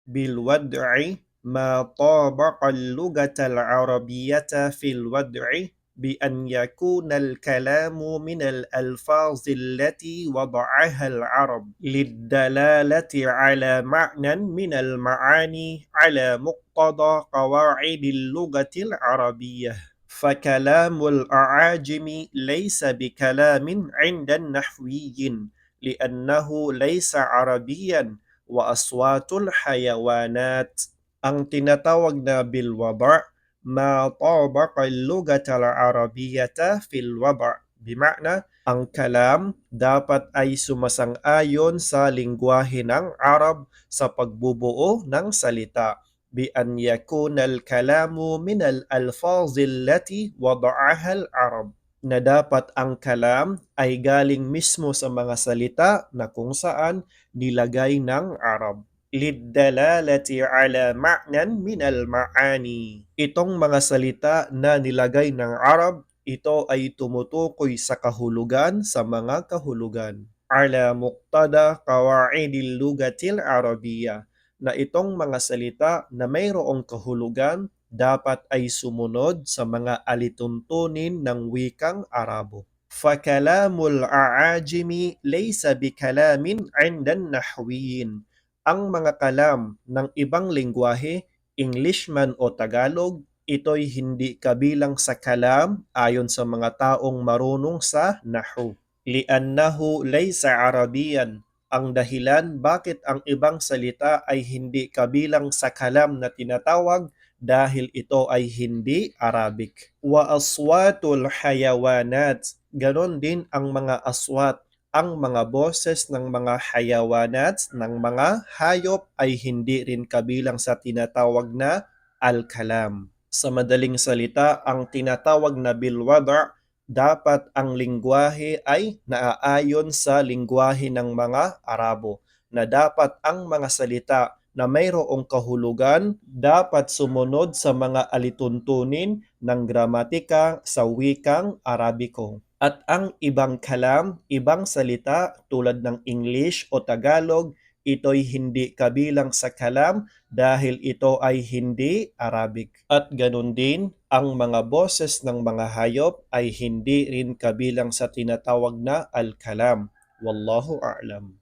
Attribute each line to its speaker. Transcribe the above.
Speaker 1: بالوضع ما طابق اللغة العربية في الوضع بأن يكون الكلام من الألفاظ التي وضعها العرب للدلالة على معنى من المعاني على مقتضى قواعد اللغة العربية. فكلام الأعاجم ليس بكلام عند النحويين لأنه ليس عربيا وأصوات الحيوانات. Ang tinatawag na bilwada' ma tabaqa al-lughata al-arabiyyata fil wada'. Bima'na, ang kalam dapat ay sumasang-ayon sa lingwahe ng Arab sa pagbubuo ng salita. بأن يكون الكلام من الألفاظ التي وضعها العرب. Na dapat ang kalam ay galing mismo sa mga salita na kung saan nilagay ng Arab. Liddalalati ala ma'nan min al-ma'ani. Itong mga salita na nilagay ng Arab, ito ay tumutukoy sa kahulugan sa mga kahulugan. Ala muqtada qawaidil lugatil arabiyya, na itong mga salita na mayroong kahulugan dapat ay sumunod sa mga alituntunin ng wikang Arabo. فَكَلَامُ الْأَعَاجِمِ لَيْسَ بِكَلَامٍ عِنْدَ النَّحْوِيِّينَ. Ang mga kalam ng ibang lingwahe, English man o Tagalog, ito'y hindi kabilang sa kalam ayon sa mga taong marunong sa Nahu. لِأَنَّهُ لَيْسَ عَرَبِيًّا. Ang dahilan bakit ang ibang salita ay hindi kabilang sa kalam na tinatawag dahil ito ay hindi Arabic. Wa aswatul hayawanat. Ganon din ang mga aswat. Ang mga boses ng mga hayawanat, ng mga hayop ay hindi rin kabilang sa tinatawag na al-kalam. Sa madaling salita, ang tinatawag na bilwada' dapat ang lingwahe ay naaayon sa lingwahe ng mga Arabo, na dapat ang mga salita na mayroong kahulugan dapat sumunod sa mga alituntunin ng gramatika sa wikang Arabiko. At ang ibang kalam, ibang salita tulad ng English o Tagalog, ito'y hindi kabilang sa kalam dahil ito ay hindi Arabic. At ganun din, ang mga boses ng mga hayop ay hindi rin kabilang sa tinatawag na al-kalam. Wallahu a'lam.